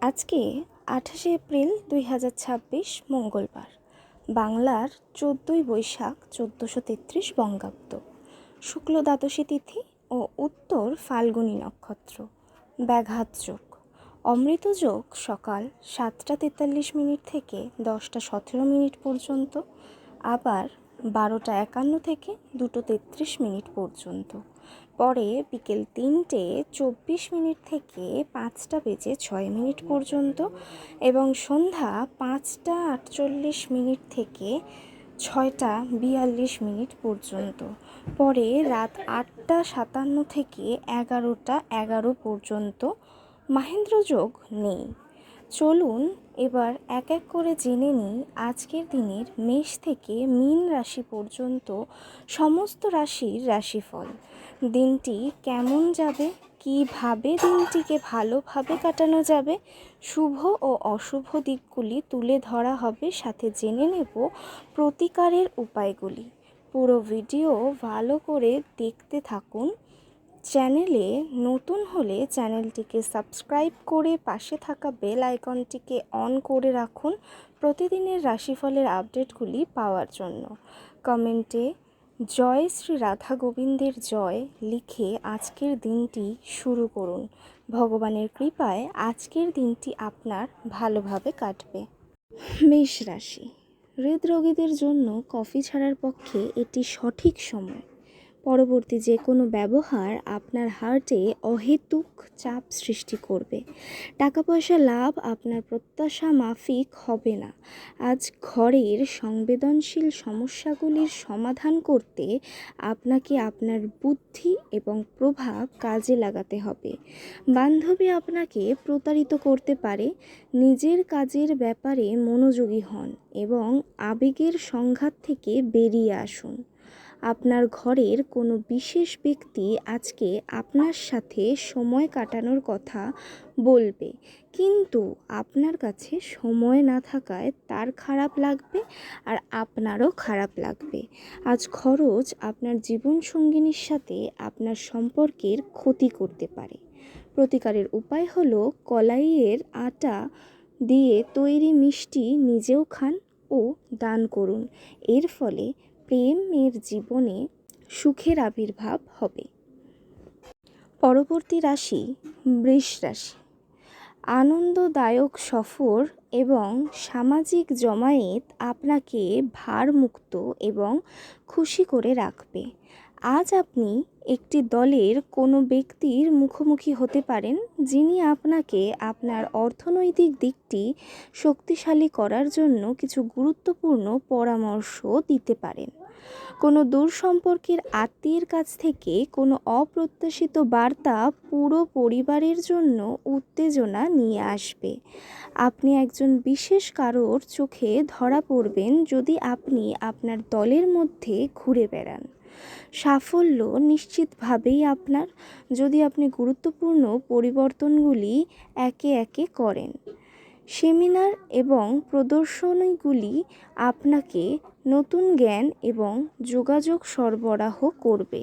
আজকে 28 এপ্রিল 2026 মঙ্গলবার, বাংলার 14ই বৈশাখ 1433 বঙ্গাব্দ, শুক্ল দ্বাদশী তিথি ও উত্তর ফাল্গুনী নক্ষত্র, ব্যাঘাত যোগ। অমৃত যোগ সকাল 7টা 43 থেকে 10টা 17 পর্যন্ত, আবার 12টা 51 থেকে 2টো 33 পর্যন্ত, পরে বিকেল 3টে 24 থেকে 5টা 6 পর্যন্ত এবং সন্ধ্যা 5টা 48 থেকে 6টা 42 পর্যন্ত, পরে রাত 8টা 57 থেকে 11টা 11 পর্যন্ত মাহেন্দ্র যোগ নেই। চলুন এবার এক এক করে জেনে নিই আজকের দিনের মেষ থেকে মীন রাশি পর্যন্ত সমস্ত রাশির রাশিফল। দিনটি কেমন যাবে, কিভাবে দিনটিকে ভালোভাবে কাটানো যাবে, শুভ ও অশুভ দিকগুলি তুলে ধরা হবে, সাথে জেনে নেব প্রতিকারের উপায়গুলি। পুরো ভিডিও ভালো করে দেখতে থাকুন। চ্যানেলে নতুন হলে চ্যানেলটিকে সাবস্ক্রাইব করে পাশে থাকা বেল আইকনটিকে অন করে রাখুন প্রতিদিনের রাশিফলের আপডেটগুলি পাওয়ার জন্য। কমেন্টে জয় শ্রী রাধা গোবিন্দের জয় লিখে আজকের দিনটি শুরু করুন। ভগবানের কৃপায় আজকের দিনটি আপনার ভালোভাবে কাটবে। মেষ রাশি, হৃদরোগীদের জন্য কফি ছাড়ার পক্ষে এটি সঠিক সময়। পরবর্তী যে কোনো ব্যবহার আপনার হার্টে অহেতুক চাপ সৃষ্টি করবে। টাকা পয়সা লাভ আপনার প্রত্যাশা মাফিক হবে না। আজ ঘরের সংবেদনশীল সমস্যাগুলির সমাধান করতে আপনাকে আপনার বুদ্ধি এবং প্রভাব কাজে লাগাতে হবে। বান্ধবী আপনাকে প্রতারিত করতে পারে। নিজের কাজের ব্যাপারে মনোযোগী হন এবং আবেগের সংঘাত থেকে বেরিয়ে আসুন। আপনার ঘরের কোনো বিশেষ ব্যক্তি আজকে আপনার সাথে সময় কাটানোর কথা বলবে, কিন্তু আপনার কাছে সময় না থাকায় তার খারাপ লাগবে আর আপনারও খারাপ লাগবে। আজ খরচ আপনার জীবনসঙ্গিনীর সাথে আপনার সম্পর্কের ক্ষতি করতে পারে। প্রতিকারের উপায় হলো কলাইয়ের আটা দিয়ে তৈরি মিষ্টি নিজেও খান ও দান করুন। এর ফলে প্রেমের জীবনে সুখের আবির্ভাব হবে। পরবর্তী রাশি বৃষ রাশি। আনন্দদায়ক সফর এবং সামাজিক জমায়েত আপনাকে ভারমুক্ত এবং খুশি করে রাখবে। আজ আপনি একটি দলের কোনো ব্যক্তির মুখোমুখি হতে পারেন, যিনি আপনাকে আপনার অর্থনৈতিক দিকটি শক্তিশালী করার জন্য কিছু গুরুত্বপূর্ণ পরামর্শ দিতে পারেন। কোনো দূর সম্পর্কের আত্মীয়ের কাছ থেকে কোনো অপ্রত্যাশিত বার্তা পুরো পরিবারের জন্য উত্তেজনা নিয়ে আসবে। আপনি একজন বিশেষ কারোর চোখে ধরা পড়বেন যদি আপনি আপনার দলের মধ্যে ঘুরে বেড়ান। সাফল্য নিশ্চিতভাবেই আপনার, যদি আপনি গুরুত্বপূর্ণ পরিবর্তনগুলি একে একে করেন। সেমিনার এবং প্রদর্শনীগুলি আপনাকে নতুন জ্ঞান এবং যোগাযোগ সরবরাহ করবে।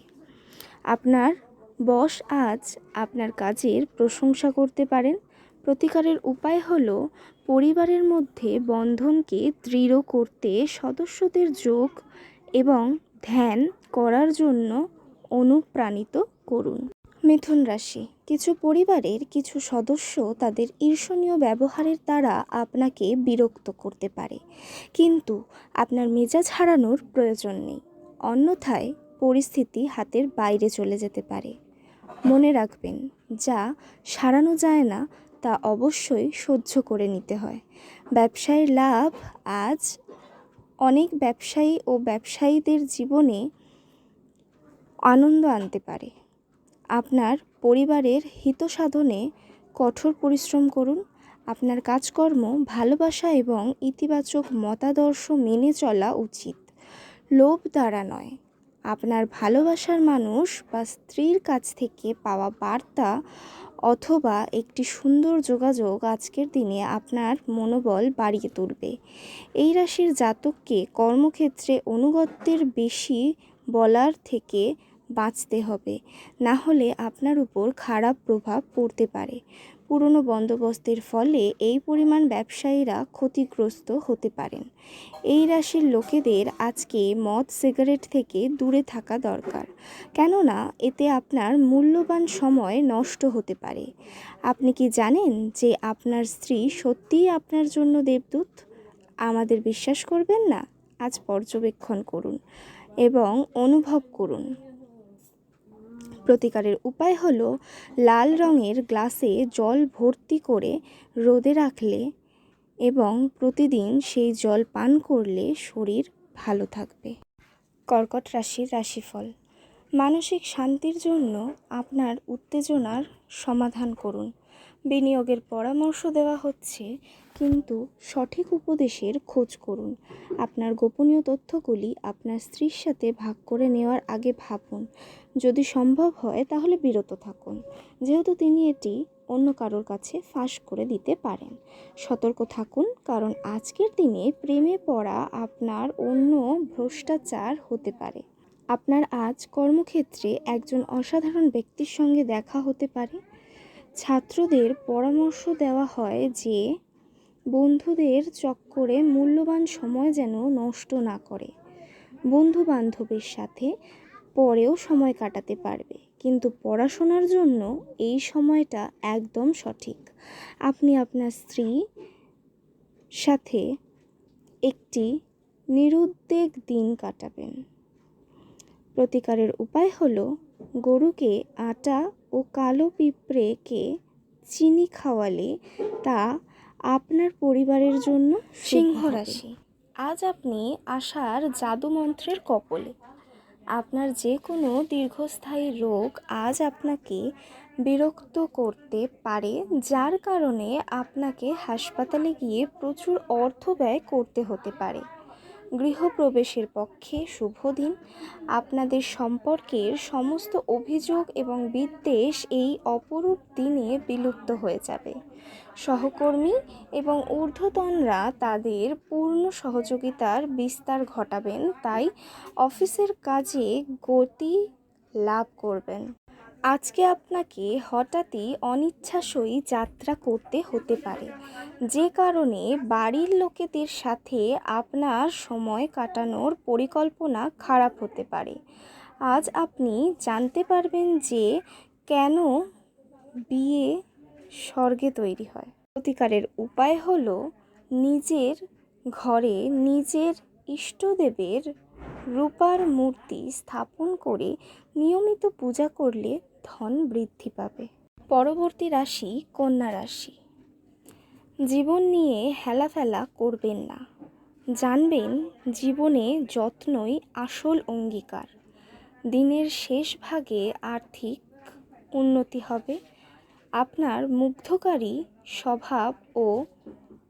আপনার বস আজ আপনার কাজের প্রশংসা করতে পারেন। প্রতিকারের উপায় হলো পরিবারের মধ্যে বন্ধনকে দৃঢ় করতে সদস্যদের যোগ এবং ধ্যান করার জন্য অনুপ্রাণিত করুন। মিথুন রাশি, কিছু পরিবারের কিছু সদস্য তাদের ঈর্ষণীয় ব্যবহারের দ্বারা আপনাকে বিরক্ত করতে পারে, কিন্তু আপনার মেজাজ হারানোর প্রয়োজন নেই, অন্যথায় পরিস্থিতি হাতের বাইরে চলে যেতে পারে। মনে রাখবেন, যা সারানো যায় না তা অবশ্যই সহ্য করে নিতে হয়। ব্যবসায়ের লাভ আজ অনেক ব্যবসায়ী ও ব্যবসায়ীদের জীবনে আনন্দ আনতে পারে। আপনার পরিবারের হিত সাধনে কঠোর পরিশ্রম করুন। আপনার কাজকর্ম ভালোবাসা এবং ইতিবাচক মতাদর্শ মেনে চলা উচিত, লোভ দ্বারা নয়। আপনার ভালোবাসার মানুষ বা স্ত্রীর কাছ থেকে পাওয়া বার্তা অথবা একটি সুন্দর যোগাযোগ আজকের দিনে আপনার মনোবল বাড়িয়ে তুলবে। এই রাশির জাতককে কর্মক্ষেত্রে অনুগত্যের বেশি বলার থেকে বাঁচতে হবে, না হলে আপনার উপর খারাপ প্রভাব পড়তে পারে। পুরনো বন্দোবস্তের ফলে এই পরিমাণ ব্যবসায়ীরা ক্ষতিগ্রস্ত হতে পারেন। এই রাশির লোকেদের আজকে মদ সিগারেট থেকে দূরে থাকা দরকার, কেননা এতে আপনার মূল্যবান সময় নষ্ট হতে পারে। আপনি কি জানেন যে আপনার স্ত্রী সত্যিই আপনার জন্য দেবদূত? আমাদের বিশ্বাস করবেন না? আজ পর্যবেক্ষণ করুন এবং অনুভব করুন। প্রতিকারের উপায় হলো লাল রঙের গ্লাসে জল ভর্তি করে রোদে রাখলে এবং প্রতিদিন সেই জল পান করলে শরীর ভালো থাকবে। কর্কট রাশির রাশিফল। মানসিক শান্তির জন্য আপনার উত্তেজনার সমাধান করুন। বিনিয়োগের পরামর্শ দেওয়া হচ্ছে, কিন্তু সঠিক উপদেশের খোঁজ করুন। আপনার গোপনীয় তথ্যগুলি আপনার স্ত্রীর সাথে ভাগ করে নেওয়ার আগে ভাবুন। যদি সম্ভব হয় তাহলে বিরত থাকুন, যেহেতু তিনি এটি অন্য কারোর কাছে ফাঁস করে দিতে পারেন। সতর্ক থাকুন, কারণ আজকের দিনে প্রেমে পড়া আপনার অন্য ভ্রষ্টাচার হতে পারে। আপনার আজ কর্মক্ষেত্রে একজন অসাধারণ ব্যক্তির সঙ্গে দেখা হতে পারে। ছাত্রদের পরামর্শ দেওয়া হয় যে বন্ধুদের চক্করে মূল্যবান সময় যেন নষ্ট না করে। বন্ধু বান্ধবের সাথে পরেও সময় কাটাতে পারবে, কিন্তু পড়াশোনার জন্য এই সময়টা একদম সঠিক। আপনি আপনার স্ত্রীর সাথে একটি নিরুদ্বেগ দিন কাটাবেন। প্রতিকারের উপায় হলো গরুকে আটা ও কালো পিঁপড়েকে চিনি খাওয়ালে তা আপনার পরিবারের জন্য। সিংহ রাশি। আজ আপনি আশার জাদুমন্ত্রের কবলে। আপনার যে কোনো দীর্ঘস্থায়ী রোগ আজ আপনাকে বিরক্ত করতে পারে, যার কারণে আপনাকে হাসপাতালে গিয়ে প্রচুর অর্থ ব্যয় করতে হতে পারে। গৃহপ্রবেশের পক্ষে শুভ দিন। আপনাদের সম্পর্কের সমস্ত অভিযোগ এবং বিদ্বেষ এই অপরূপ দিনে বিলুপ্ত হয়ে যাবে। সহকর্মী এবং ঊর্ধ্বতনরা তাদের পূর্ণ সহযোগিতার বিস্তার ঘটাবেন, তাই অফিসের কাজে গতি লাভ করবেন। আজকে আপনাকে হঠাৎই অনিচ্ছাসই যাত্রা করতে হতে পারে, যে কারণে বাড়ির লোকেদের সাথে আপনার সময় কাটানোর পরিকল্পনা খারাপ হতে পারে। আজ আপনি জানতে পারবেন যে কেন বিয়ে স্বর্গে তৈরি হয়। প্রতিকারের উপায় হলো নিজের ঘরে নিজের ইষ্টদেবের রূপার মূর্তি স্থাপন করে নিয়মিত পূজা করলে ধন বৃদ্ধি পাবে। পরবর্তী রাশি কন্যা রাশি। জীবন নিয়ে হেলাফেলা করবেন না। জানবেন জীবনে যত্নই আসল অঙ্গীকার। দিনের শেষ ভাগে আর্থিক উন্নতি হবে। আপনার মুগ্ধকারী স্বভাব ও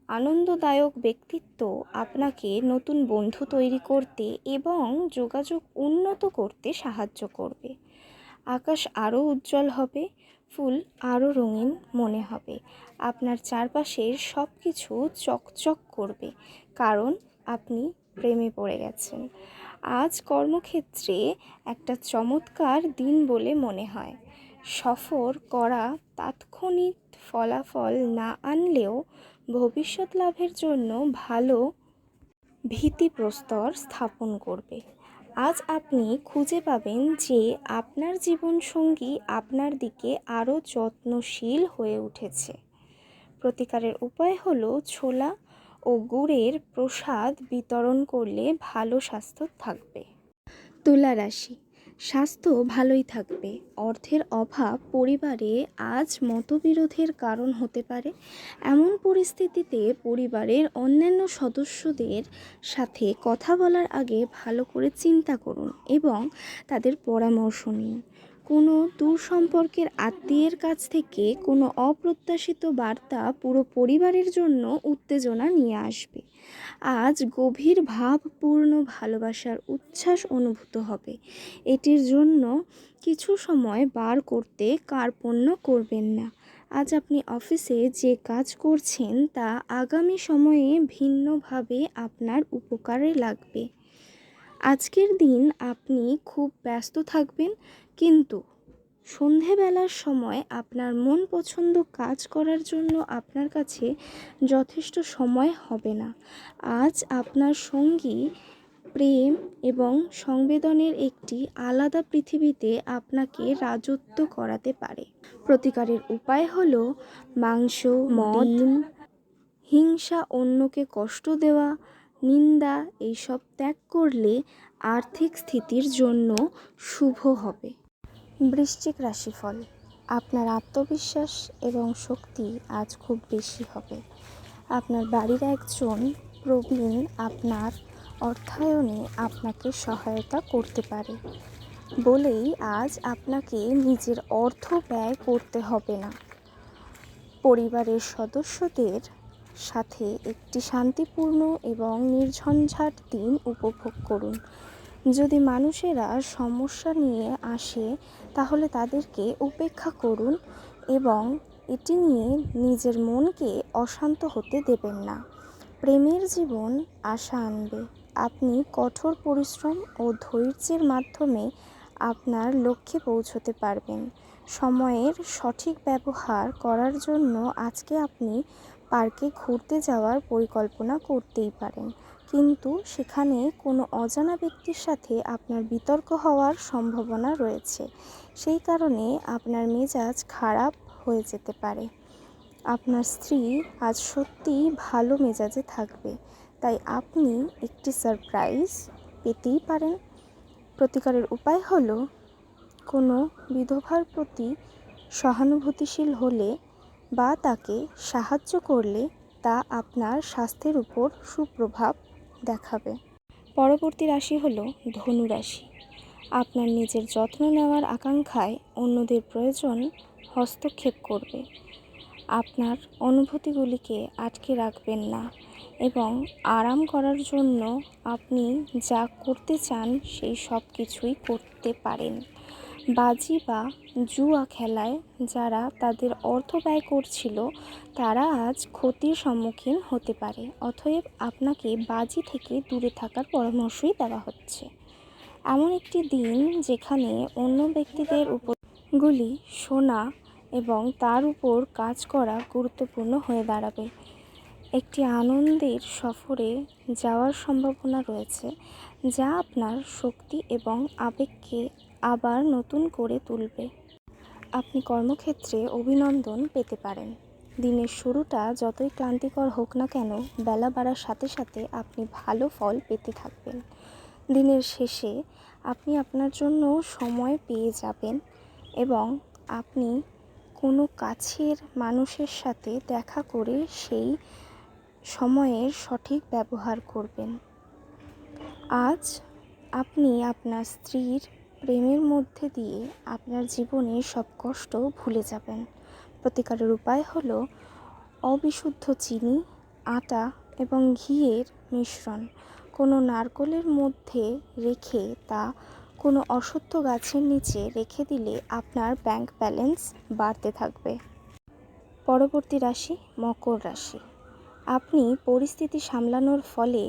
আনন্দদায়ক ব্যক্তিত্ব আপনাকে নতুন বন্ধু তৈরি করতে এবং যোগাযোগ উন্নত করতে সাহায্য করবে। আকাশ আরও উজ্জ্বল হবে, ফুল আরও রঙিন মনে হবে। আপনার চারপাশের সব কিছু চকচক করবে, কারণ আপনি প্রেমে পড়ে গেছেন। আজ কর্মক্ষেত্রে একটা চমৎকার দিন বলে মনে হয়। সফর করা তাৎক্ষণিক ফলাফল না আনলেও ভবিষ্যৎ লাভের জন্য ভালো ভিত্তিপ্রস্তর স্থাপন করবে। আজ আপনি খুঁজে পাবেন যে আপনার জীবনসঙ্গী আপনার দিকে আরও যত্নশীল হয়ে উঠেছে। প্রতিকারের উপায় হলো ছোলা ও গুড়ের প্রসাদ বিতরণ করলে ভালো স্বাস্থ্য থাকবে। তুলা রাশি। স্বাস্থ্য ভালোই থাকবে। অর্থের অভাব পরিবারে আজ মতবিরোধের কারণ হতে পারে। এমন পরিস্থিতিতে পরিবারের অন্যান্য সদস্যদের সাথে কথা বলার আগে ভালো করে চিন্তা করুন এবং তাদের পরামর্শ নিন। কোনো দূর সম্পর্কের আত্মীয়ের কাছ থেকে কোনো অপ্রত্যাশিত বার্তা পুরো পরিবারের জন্য উত্তেজনা নিয়ে আসবে। আজ গভীর ভাবপূর্ণ ভালোবাসার উচ্ছ্বাস অনুভূত হবে। এটির জন্য কিছু সময় বার করতে কার্পণ্য করবেন না। আজ আপনি অফিসে যে কাজ করছেন তা আগামী সময়ে ভিন্নভাবে আপনার উপকারে লাগবে। আজকের দিন আপনি খুব ব্যস্ত থাকবেন, কিন্তু সন্ধেবেলার সময় আপনার মন পছন্দ কাজ করার জন্য আপনার কাছে যথেষ্ট সময় হবে না। আজ আপনার সঙ্গী প্রেম এবং সংবেদনের একটি আলাদা পৃথিবীতে আপনাকে রাজত্ব করাতে পারে। প্রতিকারের উপায় হলো মাংস, মদ, ডিম, হিংসা, অন্যকে কষ্ট দেওয়া, নিন্দা এইসব ত্যাগ করলে আর্থিক স্থিতির জন্য শুভ হবে। বৃশ্চিক রাশিফল। আপনার আত্মবিশ্বাস এবং শক্তি আজ খুব বেশি হবে। আপনার বাড়ির একজন প্রবীণ আপনার অর্থায়নে আপনাকে সহায়তা করতে পারে বলেই আজ আপনাকে নিজের অর্থ ব্যয় করতে হবে না। পরিবারের সদস্যদের সাথে একটি শান্তিপূর্ণ এবং নির্ঝঞ্ঝাট দিন উপভোগ করুন। যদি মানুষেরা সমস্যা নিয়ে আসে তাহলে তাদেরকে উপেক্ষা করুন এবং এটি নিয়ে নিজের মনকে অশান্ত হতে দেবেন না। প্রেমের জীবন আশা আনবে। আপনি কঠোর পরিশ্রম ও ধৈর্যের মাধ্যমে আপনার লক্ষ্যে পৌঁছতে পারবেন। সময়ের সঠিক ব্যবহার করার জন্য আজকে আপনি পার্কে ঘুরতে যাওয়ার পরিকল্পনা করতেই পারেন, কিন্তু সেখানে কোনো অজানা ব্যক্তির সাথে আপনার বিতর্ক হওয়ার সম্ভাবনা রয়েছে। সেই কারণে আপনার মেজাজ খারাপ হয়ে যেতে পারে। আপনার স্ত্রী আজ সত্যিই ভালো মেজাজে থাকবে, তাই আপনি একটি সারপ্রাইজ পেতেই পারেন। প্রতিকারের উপায় হলো কোনো বিধবার প্রতি সহানুভূতিশীল হলে বা তাকে সাহায্য করলে তা আপনার স্বাস্থ্যের উপর সুপ্রভাব দেখাবে। পরবর্তী রাশি হলো ধনু রাশি। আপনার নিজের যত্ন নেওয়ার আকাঙ্ক্ষায় অন্যদের প্রয়োজন হস্তক্ষেপ করবে। আপনার অনুভূতিগুলিকে আটকে রাখবেন না এবং আরাম করার জন্য আপনি যা করতে চান সেই সব কিছুই করতে পারেন। বাজি বা জুয়া খেলায় যারা তাদের অর্থ ব্যয় করছিল তারা আজ ক্ষতির সম্মুখীন হতে পারে। অতএব আপনাকে বাজি থেকে দূরে থাকার পরামর্শই দেওয়া হচ্ছে। এমন একটি দিন যেখানে অন্য ব্যক্তিদের উপরগুলি শোনা এবং তার উপর কাজ করা গুরুত্বপূর্ণ হয়ে দাঁড়াবে। একটি আনন্দের সফরে যাওয়ার সম্ভাবনা রয়েছে যা আপনার শক্তি এবং আবেগকে আবার নতুন করে তুলবে। আপনি কর্মক্ষেত্রে অভিনন্দন পেতে পারেন। দিনের শুরুটা যতই ক্লান্তিকর হোক না কেন, বেলা বাড়ার সাথে সাথে আপনি ভালো ফল পেতে থাকবেন। দিনের শেষে আপনি আপনার জন্য সময় পেয়ে যাবেন এবং আপনি কোনো কাছের মানুষের সাথে দেখা করে সেই সময়ের সঠিক ব্যবহার করবেন। আজ আপনি আপনার স্ত্রীর প্রেমের মধ্যে দিয়ে আপনার জীবনের সব কষ্ট ভুলে যাবেন। প্রতিকারের উপায় হলো অবিশুদ্ধ চিনি, আটা এবং ঘিয়ের মিশ্রণ কোনো নারকেলের মধ্যে রেখে তা কোনো অশ্বত্থ গাছের নিচে রেখে দিলে আপনার ব্যাংক ব্যালেন্স বাড়তে থাকবে। পরবর্তী রাশি মকর রাশি। আপনি পরিস্থিতি সামলানোর ফলে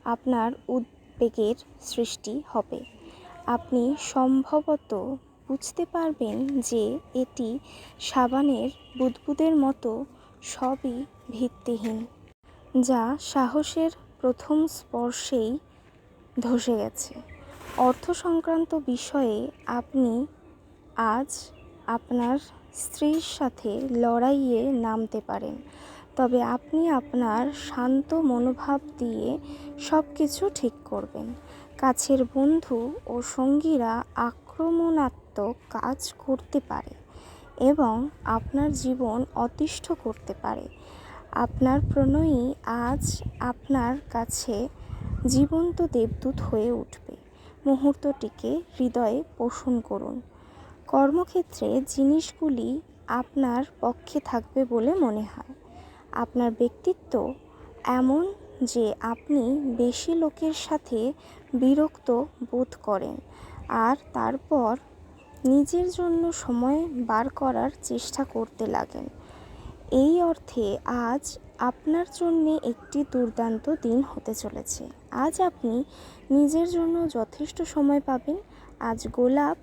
আপনার উদ্বেগের সৃষ্টি হবে। আপনি সম্ভবত বুঝতে পারবেন যে এটি সাবানের বুদবুদের মতো সবই ভিত্তিহীন, যা সাহসের প্রথম স্পর্শেই ধসে গেছে। অর্থ সংক্রান্ত বিষয়ে আপনি আজ আপনার স্ত্রীর সাথে লড়াইয়ে নামতে পারেন, তবে আপনি আপনার শান্ত মনোভাব দিয়ে সব কিছু ঠিক করবেন। কাছের বন্ধু ও সঙ্গীরা আক্রমণাত্মক কাজ করতে পারে এবং আপনার জীবন অতিষ্ঠ করতে পারে। আপনার প্রণয়ী আজ আপনার কাছে জীবন্ত দেবদূত হয়ে উঠবে। মুহূর্তটিকে হৃদয়ে পোষণ করুন। কর্মক্ষেত্রে জিনিসগুলি আপনার পক্ষে থাকবে বলে মনে হয়। আপনার ব্যক্তিত্ব এমন যে আপনি বেশি লোকের সাথে বিরক্ত বোধ করেন আর তারপর নিজের জন্য সময় বার করার চেষ্টা করতে লাগেন। এই অর্থে আজ আপনার জন্য একটি দুর্দান্ত দিন হতে চলেছে। আজ আপনি নিজের জন্য যথেষ্ট সময় পাবেন। আজ গোলাপ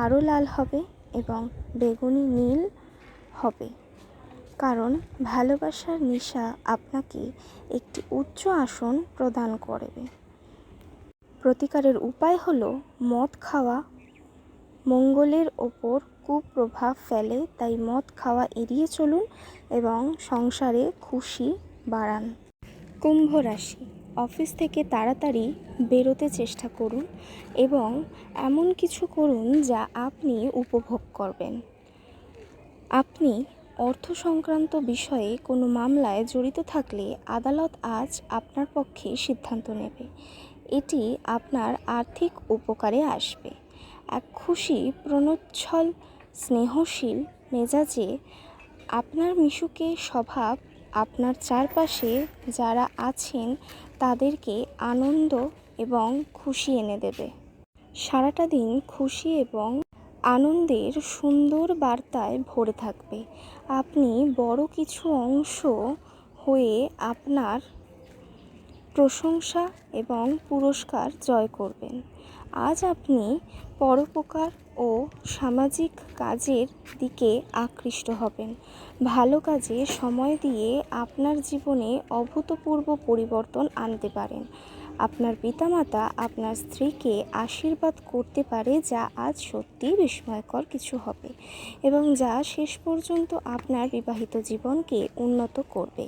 আরও লাল হবে এবং বেগুনি নীল হবে, কারণ ভালোবাসার নেশা আপনাকে একটি উচ্চ আসন প্রদান করবে। প্রতিকারের উপায় হলো মদ খাওয়া মঙ্গলের ওপর কুপ্রভাব ফেলে, তাই মদ খাওয়া এড়িয়ে চলুন এবং সংসারে খুশি বাড়ান। কুম্ভ রাশি, অফিস থেকে তাড়াতাড়ি বেরোতে চেষ্টা করুন এবং এমন কিছু করুন যা আপনি উপভোগ করবেন। আপনি অর্থ সংক্রান্ত বিষয়ে কোনো মামলায় জড়িত থাকলে আদালত আজ আপনার পক্ষে সিদ্ধান্ত নেবে। এটি আপনার আর্থিক উপকারে আসবে। এক খুশি প্রণোচ্ছল স্নেহশীল মেজাজে আপনার মিশুকে স্বভাব আপনার চারপাশে যারা আছেন তাদেরকে আনন্দ এবং খুশি এনে দেবে। সারাটা দিন খুশি এবং আনন্দের সুন্দর বার্তায় ভরে থাকবে। আপনি বড় কিছু অংশ হয়ে আপনার প্রশংসা এবং পুরস্কার জয় করবেন। আজ আপনি পরোপকার ও সামাজিক কাজের দিকে আকৃষ্ট হবেন। ভালো কাজে সময় দিয়ে আপনার জীবনে অভূতপূর্ব পরিবর্তন আনতে পারেন। আপনার পিতামাতা আপনার স্ত্রীকে আশীর্বাদ করতে পারে, যা আজ সত্যিই বিস্ময়কর কিছু হবে এবং যা শেষ পর্যন্ত আপনার বিবাহিত জীবনকে উন্নত করবে।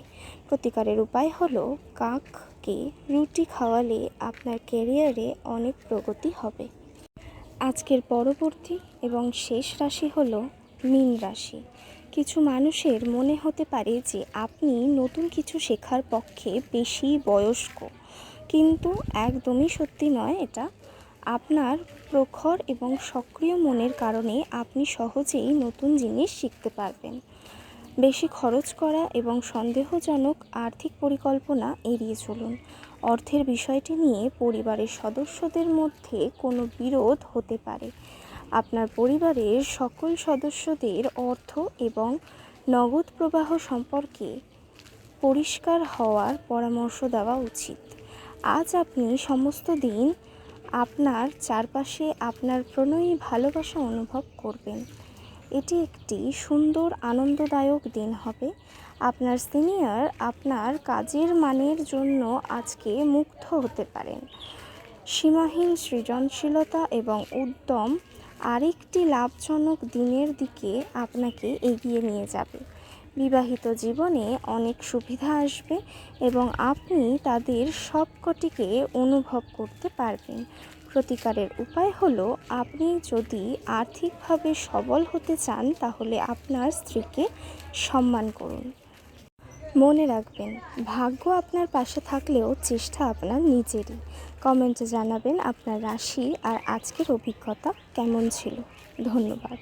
প্রতিকারের উপায় হলো কাককে রুটি খাওয়ালে আপনার ক্যারিয়ারে অনেক প্রগতি হবে। আজকের পরবর্তী এবং শেষ রাশি হলো মীন রাশি। কিছু মানুষের মনে হতে পারে যে আপনি নতুন কিছু শেখার পক্ষে বেশি বয়স্ক, কিন্তু একদমই সত্যি নয় এটা। আপনার প্রখর এবং সক্রিয় মনের কারণে আপনি সহজেই নতুন জিনিস শিখতে পারবেন। বেশি খরচ করা এবং সন্দেহজনক আর্থিক পরিকল্পনা এড়িয়ে চলুন। অর্থের বিষয়টি নিয়ে পরিবারের সদস্যদের মধ্যে কোনো বিরোধ হতে পারে। আপনার পরিবারের সকল সদস্যদের অর্থ এবং নগদ প্রবাহ সম্পর্কে পরিষ্কার হওয়ার পরামর্শ দেওয়া উচিত। আজ আপনি সমস্ত দিন আপনার চারপাশে আপনার প্রণয়ী ভালোবাসা অনুভব করবেন। এটি একটি সুন্দর আনন্দদায়ক দিন হবে। আপনার সিনিয়র আপনার কাজের মানের জন্য আজকে মুগ্ধ হতে পারেন। সীমাহীন সৃজনশীলতা এবং উদ্যম আরেকটি লাভজনক দিনের দিকে আপনাকে এগিয়ে নিয়ে যাবে। বিবাহিত জীবনে অনেক সুবিধা আসবে এবং আপনি তাদের সবকটিকে অনুভব করতে পারবেন। প্রতিকারের উপায় হলো আপনি যদি আর্থিকভাবে সবল হতে চান তাহলে আপনার স্ত্রীকে সম্মান করুন। মনে রাখবেন, ভাগ্য আপনার পাশে থাকলেও চেষ্টা আপনার নিজেরই। কমেন্টে জানাবেন আপনার রাশি আর আজকের অভিজ্ঞতা কেমন ছিল। ধন্যবাদ।